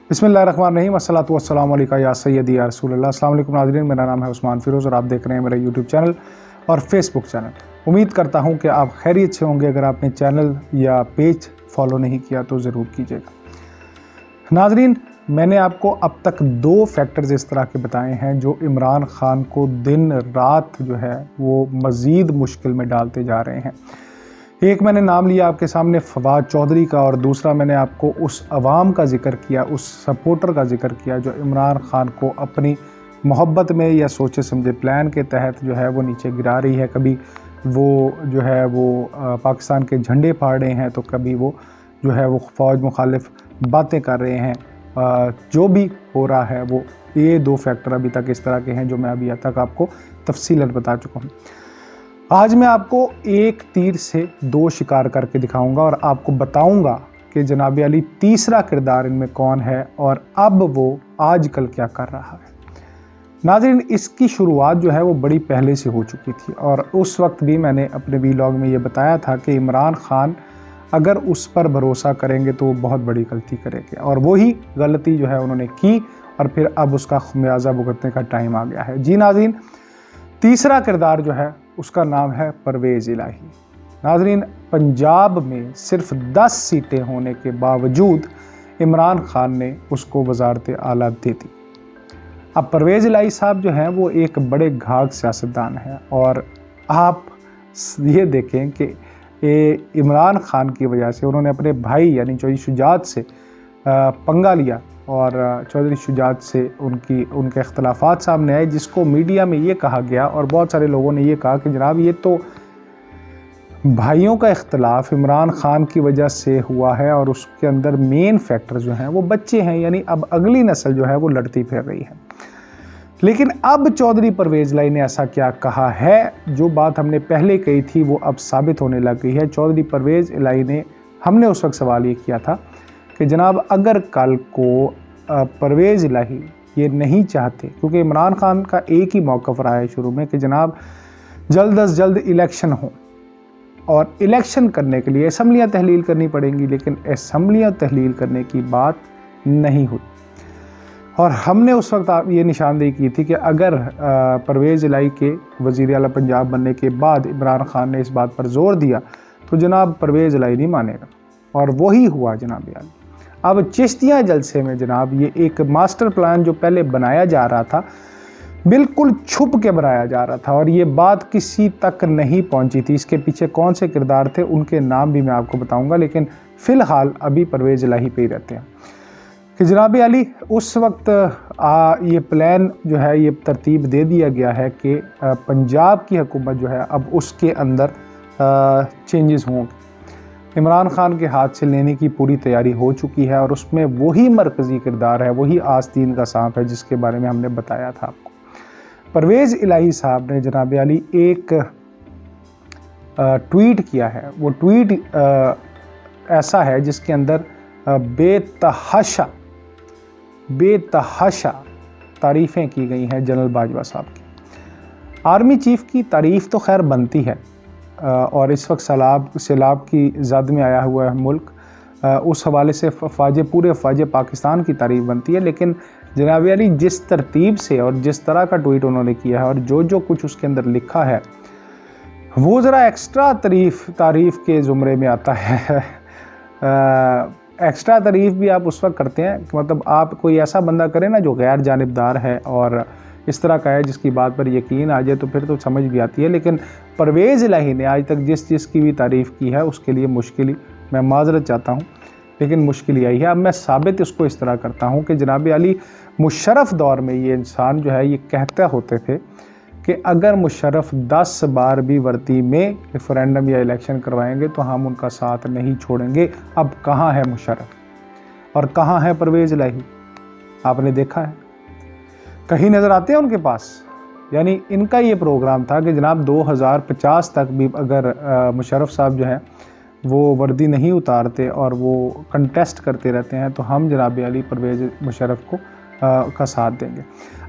बिस्मिल्लाहिर्रहमानिर्रहीम अस्सलातु वस्सलामु अलैका या सय्यदी या रसूलल्लाह। अस्सलाम वालेकुम नाज़रीन, मेरा नाम है उस्मान फ़िरोज़ और आप देख रहे हैं मेरा यूट्यूब चैनल और फेसबुक चैनल। उम्मीद करता हूं कि आप खैरियत से होंगे। अगर आपने चैनल या पेज फॉलो नहीं किया तो ज़रूर कीजिएगा। नाज़रीन, मैंने आपको अब तक 2 फैक्टर्स इस तरह के बताए हैं जो इमरान खान को दिन रात जो है वो मज़ीद मुश्किल में डालते जा रहे हैं। एक मैंने नाम लिया आपके सामने फवाद चौधरी का, और दूसरा मैंने आपको उस अवाम का जिक्र किया, उस सपोर्टर का जिक्र किया जो इमरान खान को अपनी मोहब्बत में या सोचे समझे प्लान के तहत जो है वो नीचे गिरा रही है। कभी वो जो है वो पाकिस्तान के झंडे फाड़ रहे हैं, तो कभी वो जो है वो फ़ौज मुखालिफ बातें कर रहे हैं। जो भी हो रहा है वो ये 2 फैक्टर अभी तक इस तरह के हैं जो मैं अभी तक आपको तफसीलन बता चुका हूँ। आज मैं आपको एक तीर से 2 शिकार करके दिखाऊंगा और आपको बताऊंगा कि जनाब अली तीसरा किरदार इनमें कौन है और अब वो आजकल क्या कर रहा है। नाज़रीन, इसकी शुरुआत जो है वो बड़ी पहले से हो चुकी थी और उस वक्त भी मैंने अपने वीलॉग में ये बताया था कि इमरान खान अगर उस पर भरोसा करेंगे तो वो बहुत बड़ी गलती करेंगे, और वही गलती जो है उन्होंने की और फिर अब उसका खमियाजा भुगतने का टाइम आ गया है। जी नाज़रीन, तीसरा किरदार जो है उसका नाम है परवेज़ इलाही। नाज़रीन, पंजाब में सिर्फ 10 सीटें होने के बावजूद इमरान खान ने उसको वज़ारत आला दे दी। अब परवेज़ इलाही साहब जो हैं वो एक बड़े घाघ सियासतदान हैं, और आप ये देखें कि इमरान खान की वजह से उन्होंने अपने भाई यानी चौधरी शुजात से पंगा लिया और चौधरी शुजात से उनके इख्तलाफात सामने आए, जिसको मीडिया में ये कहा गया और बहुत सारे लोगों ने ये कहा कि जनाब ये तो भाइयों का इख्तलाफ इमरान खान की वजह से हुआ है और उसके अंदर मेन फैक्टर जो हैं वो बच्चे हैं, यानी अब अगली नस्ल जो है वो लड़ती फिर रही है। लेकिन अब चौधरी परवेज़ इलाही ने ऐसा क्या कहा है, जो बात हमने पहले कही थी वो अब साबित होने लग गई है। चौधरी परवेज़ इलाही ने, हमने उस वक्त सवाल ये किया था कि जनाब अगर कल को परवेज़ इलाही ये नहीं चाहते, क्योंकि इमरान खान का एक ही मौक़िफ़ रहा है शुरू में कि जनाब जल्द अज जल्द इलेक्शन हो, और इलेक्शन करने के लिए असम्बलियाँ तहलील करनी पड़ेंगी, लेकिन असम्बलियाँ तहलील करने की बात नहीं हुई। और हमने उस वक्त ये निशानदेही की थी कि अगर परवेज़ इलाही के वज़ीर आला पंजाब बनने के बाद इमरान खान ने इस बात पर ज़ोर दिया तो जनाब परवेज़ इलाही नहीं मानेगा, और वही हुआ जनाब यानी। अब चिश्तिया जलसे में जनाब ये एक मास्टर प्लान जो पहले बनाया जा रहा था, बिल्कुल छुप के बनाया जा रहा था और ये बात किसी तक नहीं पहुंची थी। इसके पीछे कौन से किरदार थे उनके नाम भी मैं आपको बताऊंगा, लेकिन फ़िलहाल अभी परवेज़ इलाही पे ही रहते हैं कि जनाब अली उस वक्त ये प्लान जो है ये तरतीब दे दिया गया है कि पंजाब की हुकूमत जो है अब उसके अंदर चेंजेस होंगे। इमरान खान के हाथ से लेने की पूरी तैयारी हो चुकी है और उसमें वही मरकज़ी किरदार है, वही आस्तीन का सांप है जिसके बारे में हमने बताया था आपको। परवेज़ इलाही साहब ने जनाब अली एक ट्वीट किया है। वो ट्वीट ऐसा है जिसके अंदर बेतहाशा तारीफ़ें की गई हैं जनरल बाजवा साहब की। आर्मी चीफ़ की तारीफ़ तो खैर बनती है, और इस वक्त सैलाब की ज़द में आया हुआ है मुल्क, उस हवाले से पूरे फ़ौज पाकिस्तान की तारीफ़ बनती है। लेकिन जनाब अली जिस तरतीब से और जिस तरह का ट्वीट उन्होंने किया है और जो कुछ उसके अंदर लिखा है वो ज़रा एक्स्ट्रा तारीफ़ के ज़ुमरे में आता है। एक्स्ट्रा तारीफ़ भी आप उस वक्त करते हैं कि मतलब आप कोई ऐसा बंदा करें ना जो गैर जानिबदार है और इस तरह का है जिसकी बात पर यकीन आ जाए, तो फिर तो समझ भी आती है। लेकिन परवेज़ इलाही ने आज तक जिसकी भी तारीफ़ की है उसके लिए मैं माज़रत चाहता हूँ, लेकिन मुश्किल यही है। अब मैं साबित इसको इस तरह करता हूँ कि जनाब अली मुशर्रफ दौर में ये इंसान जो है ये कहते होते थे कि अगर मुशर्रफ 10 बार भी वर्दी में रेफरेंडम या इलेक्शन करवाएंगे तो हम उनका साथ नहीं छोड़ेंगे। अब कहाँ है मुशर्रफ और कहाँ है परवेज़ इलाही? आपने देखा है कहीं नज़र आते हैं उनके पास? यानी इनका ये प्रोग्राम था कि जनाब 2050 तक भी अगर मुशर्रफ साहब जो है वो वर्दी नहीं उतारते और वो कंटेस्ट करते रहते हैं तो हम जनाब अली परवेज़ मुशर्रफ को का साथ देंगे।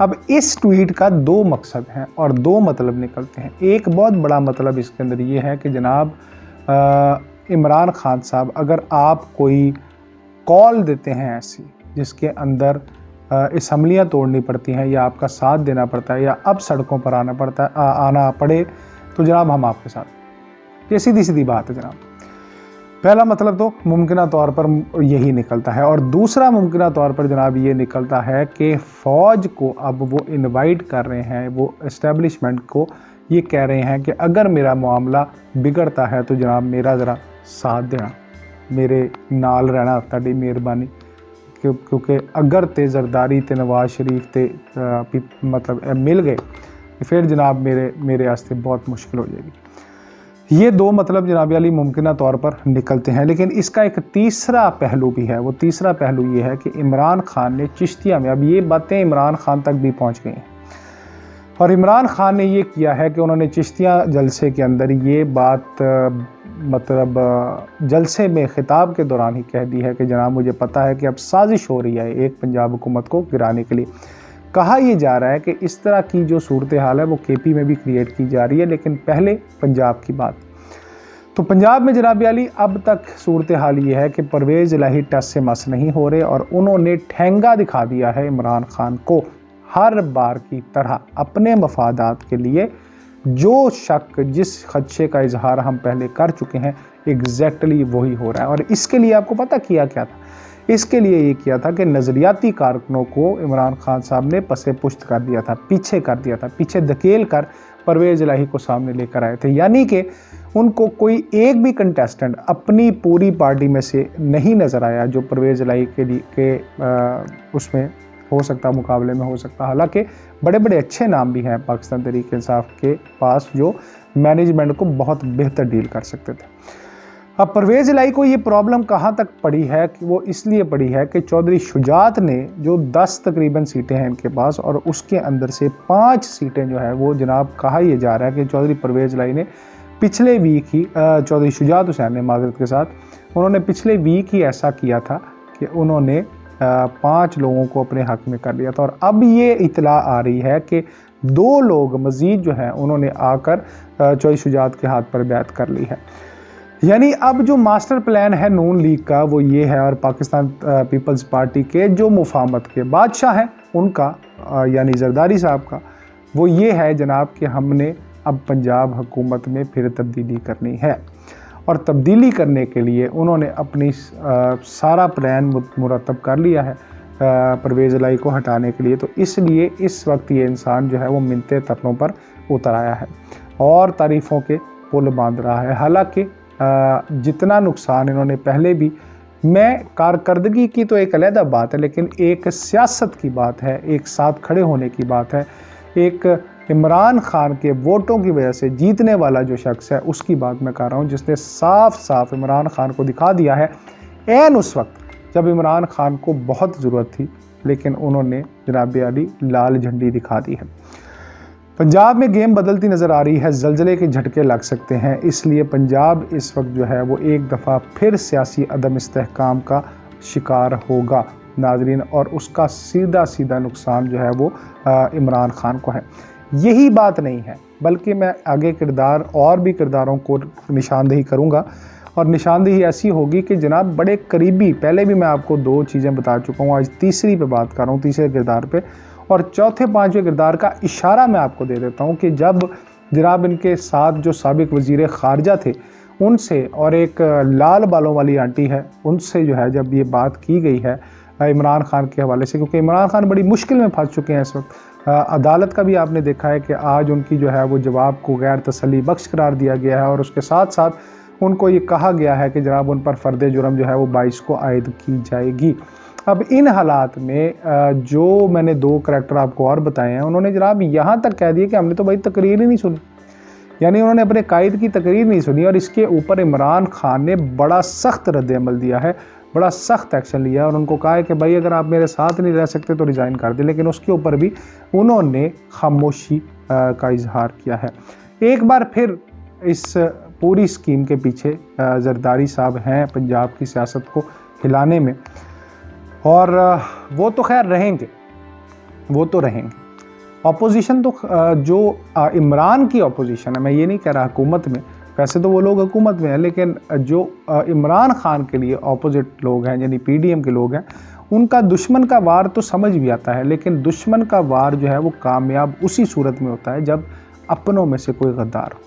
अब इस ट्वीट का 2 मकसद हैं और 2 मतलब निकलते हैं। एक बहुत बड़ा मतलब इसके अंदर ये है कि जनाब इमरान खान साहब अगर आप कोई कॉल देते हैं ऐसी जिसके अंदर असम्बलियाँ तोड़नी पड़ती हैं या आपका साथ देना पड़ता है या अब सड़कों पर आना पड़े तो जनाब हम आपके साथ। ये सीधी सीधी बात है जनाब। पहला मतलब तो मुमकिन तौर पर यही निकलता है, और दूसरा मुमकिन तौर पर जनाब ये निकलता है कि फ़ौज को अब वो इनवाइट कर रहे हैं, वो इस्टेब्लिशमेंट को ये कह रहे हैं कि अगर मेरा मामला बिगड़ता है तो जनाब मेरा ज़रा साथ देना, मेरे नाल रहना, ताड़ी मेहरबानी, क्योंकि अगर ते जरदारी ते नवाज शरीफ ते मतलब मिल गए फिर जनाब मेरे वास्ते बहुत मुश्किल हो जाएगी। ये दो मतलब जनाब अली मुमकिन तौर पर निकलते हैं। लेकिन इसका एक तीसरा पहलू भी है। वो तीसरा पहलू ये है कि इमरान खान ने चिश्तिया में, अब ये बातें इमरान खान तक भी पहुंच गई हैं, और इमरान खान ने ये किया है कि उन्होंने चिश्तिया जलसे के अंदर ये बात मतलब जलसे में खिताब के दौरान ही कह दी है कि जनाब मुझे पता है कि अब साजिश हो रही है एक पंजाब हुकूमत को गिराने के लिए। कहा यह जा रहा है कि इस तरह की जो सूरत हाल है वो केपी में भी क्रिएट की जा रही है, लेकिन पहले पंजाब की बात। तो पंजाब में जनाब अली अब तक सूरत हाल ये है कि परवेज़ इलाही टस से मस नहीं हो रहे, और उन्होंने ठेंगा दिखा दिया है इमरान खान को हर बार की तरह अपने मफादात के लिए। जो शक, जिस खदशे का इजहार हम पहले कर चुके हैं, एग्जैक्टली वही हो रहा है। और इसके लिए आपको पता किया क्या था? इसके लिए ये किया था कि नज़रियाती कारकुनों को इमरान खान साहब ने पसे पुश्त कर दिया था, पीछे कर दिया था, पीछे धकेल कर परवेज़ इलाही को सामने लेकर आए थे। यानी कि उनको कोई एक भी कंटेस्टेंट अपनी पूरी पार्टी में से नहीं नज़र आया जो परवेज़ इलाही के लिए उसमें हो सकता, मुकाबले में हो सकता। हालांकि बड़े बड़े अच्छे नाम भी हैं पाकिस्तान तहरीक इंसाफ के पास जो मैनेजमेंट को बहुत बेहतर डील कर सकते थे। अब परवेज़ इलाही को ये प्रॉब्लम कहाँ तक पड़ी है कि वो इसलिए पड़ी है कि चौधरी शुजात ने जो 10 तकरीबन सीटें हैं इनके पास, और उसके अंदर से 5 सीटें जो है वो जनाब कहा यह जा रहा है कि चौधरी परवेज़ इलाही ने पिछले वीक ही, चौधरी शुजात हुसैन ने माजरत के साथ, उन्होंने पिछले वीक ही ऐसा किया था कि उन्होंने 5 लोगों को अपने हक में कर लिया था। और अब ये इतला आ रही है कि 2 लोग मज़ीद जो हैं उन्होंने आकर चौधरी शुजात के हाथ पर बैत कर ली है। यानी अब जो मास्टर प्लान है नून लीग का वो ये है, और पाकिस्तान पीपल्स पार्टी के जो मुफाहमत के बादशाह हैं उनका, यानी जरदारी साहब का, वो ये है जनाब कि हमने अब पंजाब हुकूमत में फिर तब्दीली करनी है। और तब्दीली करने के लिए उन्होंने अपनी सारा प्लान मुरतब कर लिया है परवेज़ इलाही को हटाने के लिए। तो इसलिए इस वक्त ये इंसान जो है वो मिन्नतें तरलों पर उतर आया है और तारीफ़ों के पुल बांध रहा है। हालांकि जितना नुकसान इन्होंने पहले भी, मैं कारकर्दगी की तो एक अलहदा बात है, लेकिन एक सियासत की बात है, एक साथ खड़े होने की बात है, एक इमरान खान के वोटों की वजह से जीतने वाला जो शख्स है उसकी बात मैं कर रहा हूँ, जिसने साफ साफ इमरान खान को दिखा दिया है ऐन उस वक्त जब इमरान खान को बहुत ज़रूरत थी, लेकिन उन्होंने जनाब अली लाल झंडी दिखा दी है। पंजाब में गेम बदलती नज़र आ रही है, ज़लज़ले के झटके लग सकते हैं, इसलिए पंजाब इस वक्त जो है वो एक दफ़ा फिर सियासी अदम इस्तेहकाम का शिकार होगा नाजरीन, और उसका सीधा सीधा नुकसान जो है वो इमरान खान को है। यही बात नहीं है, बल्कि मैं आगे किरदार और भी किरदारों को निशानदेही करूँगा, और निशानदेही ऐसी होगी कि जनाब बड़े करीबी, पहले भी मैं आपको 2 चीज़ें बता चुका हूँ, आज तीसरी पे बात कर रहा हूँ, तीसरे किरदार पे, और चौथे 5वें किरदार का इशारा मैं आपको दे देता हूँ कि जब जनाब इनके साथ जो साबिक वज़ीर ख़ारजा थे उनसे, और एक लाल बालों वाली आंटी है, उनसे जो है जब ये बात की गई है इमरान खान के हवाले से, क्योंकि इमरान खान बड़ी मुश्किल में फंस चुके हैं इस वक्त। अदालत का भी आपने देखा है कि आज उनकी जो है वो जवाब को गैर तसल्ली बख्श करार दिया गया है, और उसके साथ साथ उनको ये कहा गया है कि जनाब उन पर फ़र्द जुर्म जो है वो 22 को आयद की जाएगी। अब इन हालात में जो मैंने 2 करैक्टर आपको और बताए हैं, उन्होंने जनाब यहाँ तक कह दिया कि हमने तो भाई तकरीर ही नहीं सुनी, यानी उन्होंने अपने कायद की तकरीर नहीं सुनी, और इसके ऊपर इमरान खान ने बड़ा सख्त रद्द-ए-अमल दिया है, बड़ा सख्त एक्शन लिया, और उनको कहा है कि भाई अगर आप मेरे साथ नहीं रह सकते तो रिज़ाइन कर दें, लेकिन उसके ऊपर भी उन्होंने खामोशी का इजहार किया है। एक बार फिर इस पूरी स्कीम के पीछे जरदारी साहब हैं पंजाब की सियासत को हिलाने में, और वो तो खैर रहेंगे, वो तो रहेंगे। अपोजिशन तो जो इमरान की अपोजिशन है, मैं ये नहीं कह रहा हुकूमत में, वैसे तो वो लोग हुकूमत में हैं, लेकिन जो इमरान खान के लिए अपोजिट लोग हैं, यानी पीडीएम के लोग हैं, उनका दुश्मन का वार तो समझ भी आता है, लेकिन दुश्मन का वार जो है वो कामयाब उसी सूरत में होता है जब अपनों में से कोई गद्दार हो।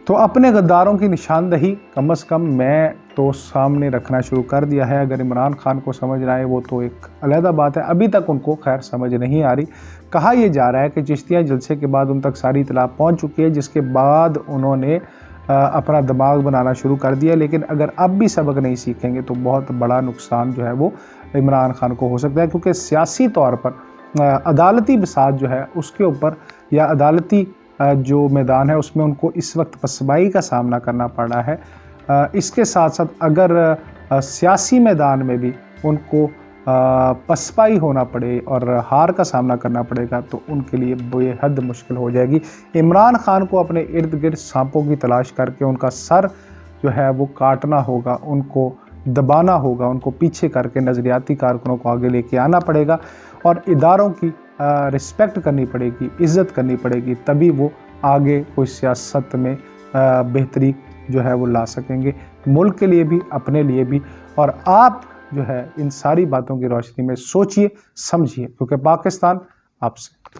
तो अपने गद्दारों की निशानदही कम से कम मैं तो सामने रखना शुरू कर दिया है। अगर इमरान खान को समझना है वो तो एक अलग बात है, अभी तक उनको खैर समझ नहीं आ रही। कहा यह जा रहा है कि चिश्तिया जलसे के बाद उन तक सारी इतला पहुंच चुकी है, जिसके बाद उन्होंने अपना दिमाग बनाना शुरू कर दिया। लेकिन अगर अब भी सबक नहीं सीखेंगे तो बहुत बड़ा नुकसान जो है वो इमरान खान को हो सकता है, क्योंकि सियासी तौर पर अदालती बिसात जो है उसके ऊपर या अदालती जो मैदान है उसमें उनको इस वक्त पसबाई का सामना करना पड़ रहा है। इसके साथ साथ अगर सियासी मैदान में भी उनको पसपाई होना पड़े और हार का सामना करना पड़ेगा तो उनके लिए बेहद मुश्किल हो जाएगी। इमरान खान को अपने इर्द गिर्द सांपों की तलाश करके उनका सर जो है वो काटना होगा, उनको दबाना होगा, उनको पीछे करके नज़रियाती कारकुनों को आगे लेके आना पड़ेगा और इदारों की रिस्पेक्ट करनी पड़ेगी, इज़्ज़त करनी पड़ेगी, तभी वो आगे कोई सियासत में बेहतरी जो है वो ला सकेंगे, मुल्क के लिए भी, अपने लिए भी। और आप जो है इन सारी बातों की रोशनी में सोचिए, समझिए, क्योंकि पाकिस्तान आपसे